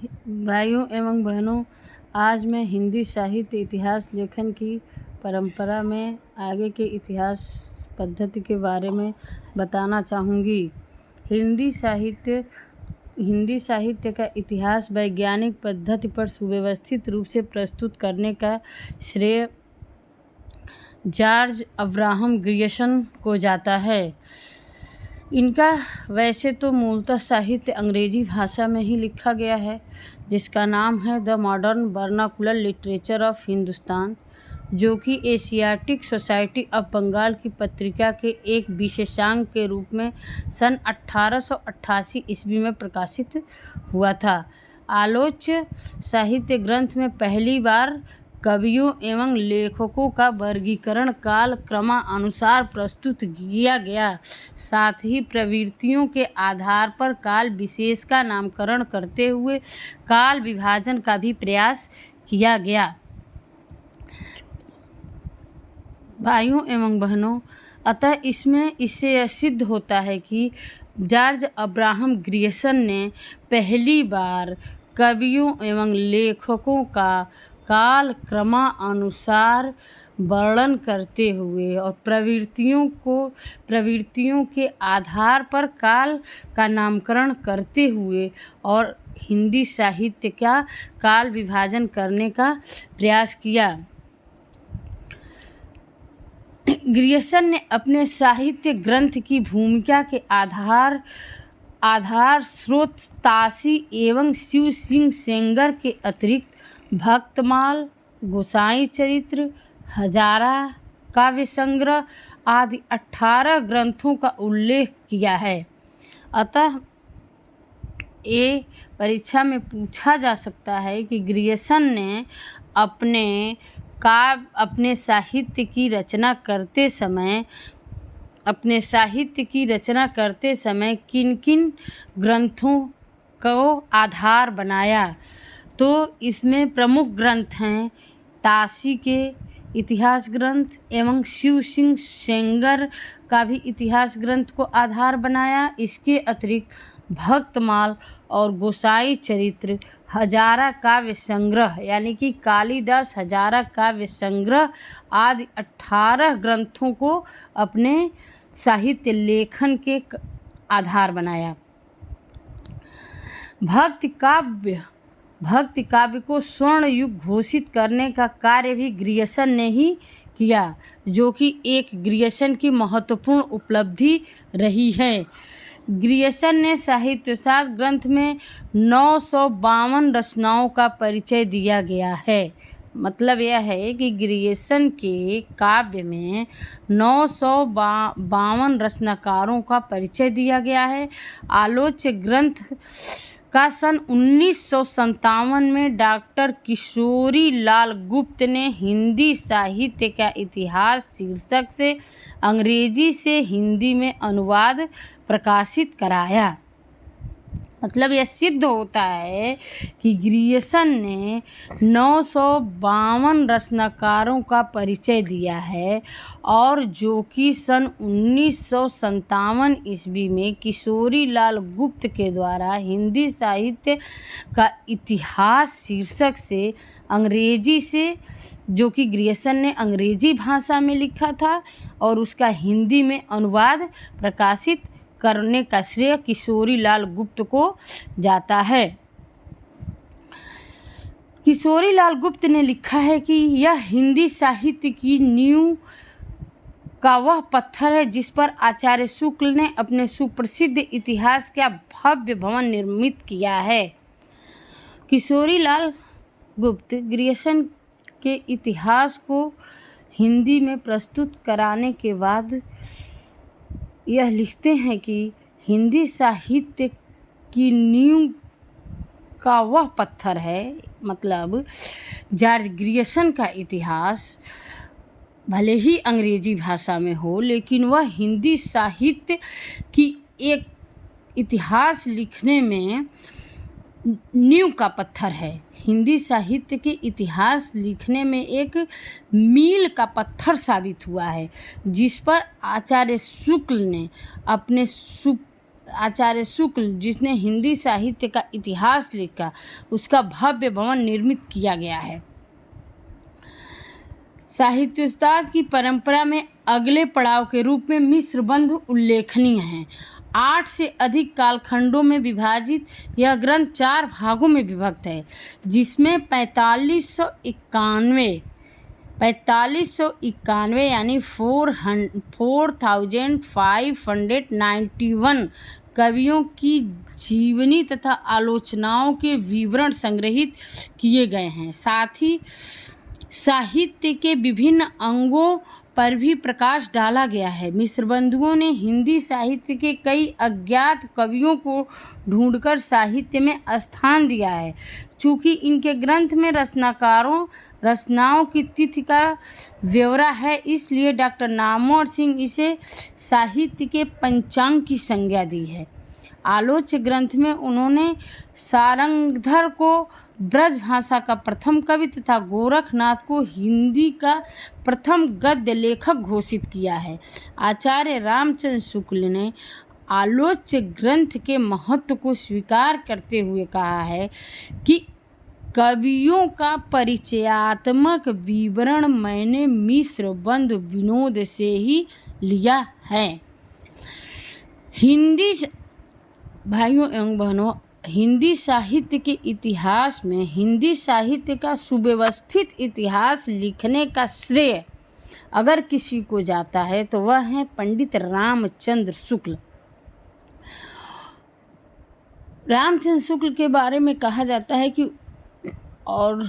भाइयों एवं बहनों, आज मैं हिंदी साहित्य इतिहास लेखन की परंपरा में आगे के इतिहास पद्धति के बारे में बताना चाहूँगी। हिंदी साहित्य का इतिहास वैज्ञानिक पद्धति पर सुव्यवस्थित रूप से प्रस्तुत करने का श्रेय जॉर्ज अब्राहम ग्रियर्सन को जाता है। इनका वैसे तो मूलतः साहित्य अंग्रेजी भाषा में ही लिखा गया है, जिसका नाम है the modern vernacular literature of Hindustan, जो कि एशियाटिक सोसाइटी ऑफ बंगाल की पत्रिका के एक विशेषांक के रूप में सन 1888 ईस्वी में प्रकाशित हुआ था। आलोच्य साहित्य ग्रंथ में पहली बार कवियों एवं लेखकों का वर्गीकरण काल क्रमानुसार प्रस्तुत किया गया। साथ ही प्रवृत्तियों के आधार पर काल विशेष का नामकरण करते हुए काल विभाजन का भी प्रयास किया गया। भाइयों एवं बहनों, अतः इससे यह सिद्ध होता है कि जॉर्ज अब्राहम ग्रियर्सन ने पहली बार कवियों एवं लेखकों का काल क्रमानुसार वर्णन करते हुए और प्रवृत्तियों के आधार पर काल का नामकरण करते हुए और हिंदी साहित्य का काल विभाजन करने का प्रयास किया। ग्रियर्सन ने अपने साहित्य ग्रंथ की भूमिका के आधार स्रोत ताशी एवं शिव सिंह सेंगर के अतिरिक्त भक्तमाल, गोसाई चरित्र, हजारा काव्य संग्रह आदि 18 ग्रंथों का उल्लेख किया है। अतः ये परीक्षा में पूछा जा सकता है कि ग्रियर्सन ने अपने साहित्य की रचना करते समय किन ग्रंथों को आधार बनाया। तो इसमें प्रमुख ग्रंथ हैं ताशी के इतिहास ग्रंथ एवं शिव सिंह सेंगर का भी इतिहास ग्रंथ को आधार बनाया। इसके अतिरिक्त भक्तमाल और गोसाई चरित्र, हजारा काव्य संग्रह यानी कि कालिदास हजारा काव्य संग्रह आदि 18 ग्रंथों को अपने साहित्य लेखन के आधार बनाया। भक्ति काव्य को स्वर्ण युग घोषित करने का कार्य भी ग्रियर्सन ने ही किया, जो कि एक ग्रियर्सन की महत्वपूर्ण उपलब्धि रही है। ग्रियर्सन ने साहित्यशास्त्र ग्रंथ में 952 रचनाओं का परिचय दिया गया है। मतलब यह है कि ग्रियर्सन के काव्य में 952 रचनाकारों का परिचय दिया गया है। आलोच्य ग्रंथ का सन 1957 में डॉक्टर किशोरी लाल गुप्त ने हिंदी साहित्य का इतिहास शीर्षक से अंग्रेजी से हिंदी में अनुवाद प्रकाशित कराया। मतलब यह सिद्ध होता है कि ग्रियर्सन ने 952 रचनाकारों का परिचय दिया है और जो कि सन 1957 ईस्वी में किशोरी लाल गुप्त के द्वारा हिंदी साहित्य का इतिहास शीर्षक से अंग्रेजी से, जो कि ग्रियर्सन ने अंग्रेजी भाषा में लिखा था और उसका हिंदी में अनुवाद प्रकाशित करने का श्रेय किशोरी लाल गुप्त को जाता है। किशोरी लाल गुप्त ने लिखा है कि यह हिंदी साहित्य की नींव का वह पत्थर है जिस पर आचार्य शुक्ल ने अपने सुप्रसिद्ध इतिहास का भव्य भवन निर्मित किया है। किशोरी लाल गुप्त ग्रियर्सन के इतिहास को हिंदी में प्रस्तुत कराने के बाद यह लिखते हैं कि हिंदी साहित्य की नींव का वह पत्थर है, मतलब जॉर्ज ग्रियर्सन का इतिहास भले ही अंग्रेजी भाषा में हो, लेकिन वह हिंदी साहित्य की एक इतिहास लिखने में नींव का पत्थर है। हिंदी साहित्य के इतिहास लिखने में एक मील का पत्थर साबित हुआ है, जिस पर आचार्य शुक्ल ने अपने आचार्य शुक्ल जिसने हिंदी साहित्य का इतिहास लिखा, उसका भव्य भवन निर्मित किया गया है। साहित्योस्ताद की परंपरा में अगले पड़ाव के रूप में मिश्र बंध उल्लेखनीय हैं। 8 से अधिक कालखंडों में विभाजित यह ग्रंथ 4 भागों में विभक्त है, जिसमें 4591 यानी 4591 कवियों की जीवनी तथा आलोचनाओं के विवरण संग्रहित किए गए हैं। साथ ही साहित्य के विभिन्न अंगों पर भी प्रकाश डाला गया है। मिश्र बंधुओं ने हिंदी साहित्य के कई अज्ञात कवियों को ढूंढकर साहित्य में स्थान दिया है। चूँकि इनके ग्रंथ में रचनाओं की तिथि का ब्यौरा है, इसलिए डॉक्टर नामवर सिंह इसे साहित्य के पंचांग की संज्ञा दी है। आलोच्य ग्रंथ में उन्होंने सारंगधर को ब्रज भाषा का प्रथम कवि तथा गोरखनाथ को हिंदी का प्रथम गद्य लेखक घोषित किया है। आचार्य रामचंद्र शुक्ल ने आलोच्य ग्रंथ के महत्व को स्वीकार करते हुए कहा है कि कवियों का परिचयात्मक विवरण मैंने मिश्र बंध विनोद से ही लिया है। भाइयों एवं बहनों, हिंदी साहित्य के इतिहास में हिंदी साहित्य का सुव्यवस्थित इतिहास लिखने का श्रेय अगर किसी को जाता है तो वह है पंडित रामचंद्र शुक्ल। रामचंद्र शुक्ल के बारे में कहा जाता है कि और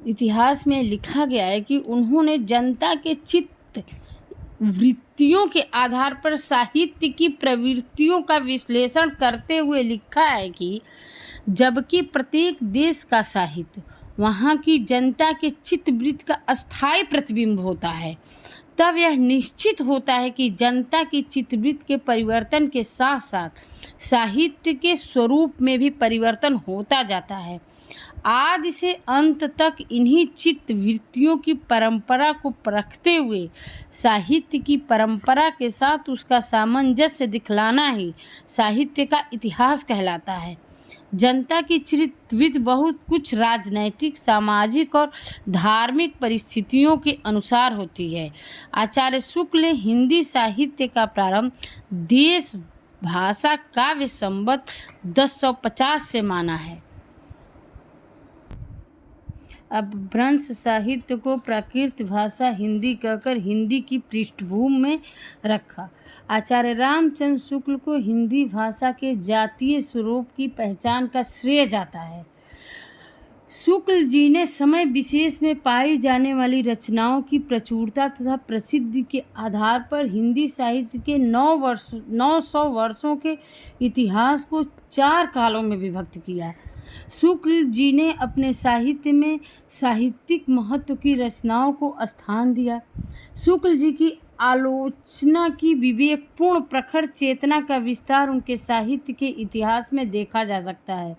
इतिहास में लिखा गया है कि उन्होंने जनता के चित्त वृत्तियों के आधार पर साहित्य की प्रवृत्तियों का विश्लेषण करते हुए लिखा है कि जबकि प्रत्येक देश का साहित्य वहाँ की जनता के चित्तवृत्ति का अस्थायी प्रतिबिंब होता है, तब यह निश्चित होता है कि जनता की चित्तवृत्ति के परिवर्तन के साथ साथ साहित्य के स्वरूप में भी परिवर्तन होता जाता है। आदि से अंत तक इन्हीं चित्तवृत्तियों की परंपरा को परखते हुए साहित्य की परंपरा के साथ उसका सामंजस्य दिखलाना ही साहित्य का इतिहास कहलाता है। जनता की चित्तवृत्ति बहुत कुछ राजनैतिक, सामाजिक और धार्मिक परिस्थितियों के अनुसार होती है। आचार्य शुक्ल ने हिंदी साहित्य का प्रारंभ देश भाषा काव्य संवत 1050 से माना है। अब भ्रंश साहित्य को प्राकृत भाषा हिंदी कहकर हिंदी की पृष्ठभूमि में रखा। आचार्य रामचंद्र शुक्ल को हिंदी भाषा के जातीय स्वरूप की पहचान का श्रेय जाता है। शुक्ल जी ने समय विशेष में पाई जाने वाली रचनाओं की प्रचुरता तथा प्रसिद्धि के आधार पर हिंदी साहित्य के 900 वर्षों के इतिहास को 4 कालों में विभक्त किया। शुक्ल जी ने अपने साहित्य में साहित्यिक महत्व की रचनाओं को स्थान दिया। शुक्ल जी की आलोचना की विवेकपूर्ण प्रखर चेतना का विस्तार उनके साहित्य के इतिहास में देखा जा सकता है।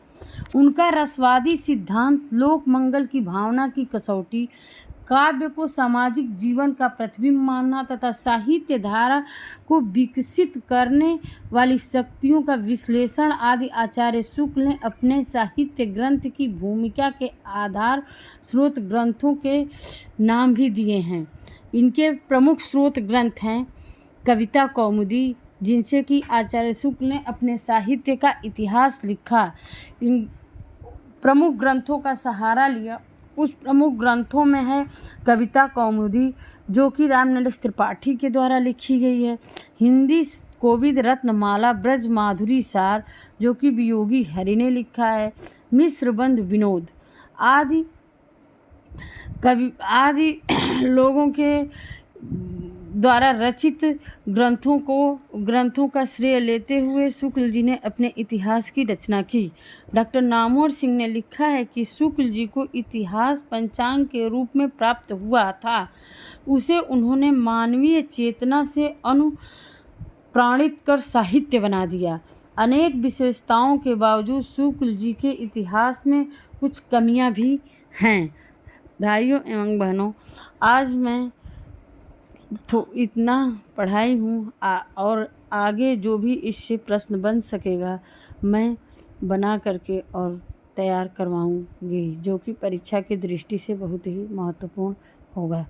उनका रसवादी सिद्धांत, लोक मंगल की भावना की कसौटी, काव्य को सामाजिक जीवन का प्रतिबिंब मानना तथा साहित्य धारा को विकसित करने वाली शक्तियों का विश्लेषण आदि आचार्य शुक्ल ने अपने साहित्य ग्रंथ की भूमिका के आधार स्रोत ग्रंथों के नाम भी दिए हैं। इनके प्रमुख स्रोत ग्रंथ हैं कविता कौमुदी, जिनसे कि आचार्य शुक्ल ने अपने साहित्य का इतिहास लिखा। इन प्रमुख ग्रंथों का सहारा लिया। उस प्रमुख ग्रंथों में है कविता कौमुदी, जो कि रामनरेश त्रिपाठी के द्वारा लिखी गई है। हिंदी कोविद रत्नमाला ब्रज माधुरी सार, जो कि वियोगी हरि ने लिखा है। मिश्र बंध विनोद आदि लोगों के द्वारा रचित ग्रंथों का श्रेय लेते हुए शुक्ल जी ने अपने इतिहास की रचना की। डॉक्टर नामवर सिंह ने लिखा है कि शुक्ल जी को इतिहास पंचांग के रूप में प्राप्त हुआ था। उसे उन्होंने मानवीय चेतना से अनुप्राणित कर साहित्य बना दिया। अनेक विशेषताओं के बावजूद शुक्ल जी के इतिहास में कुछ कमियां भी हैं। भाइयों एवं बहनों, आज मैं तो इतना पढ़ाई हूँ और आगे जो भी इससे प्रश्न बन सकेगा मैं बना करके और तैयार करवाऊँगी, जो कि परीक्षा की दृष्टि से बहुत ही महत्वपूर्ण होगा।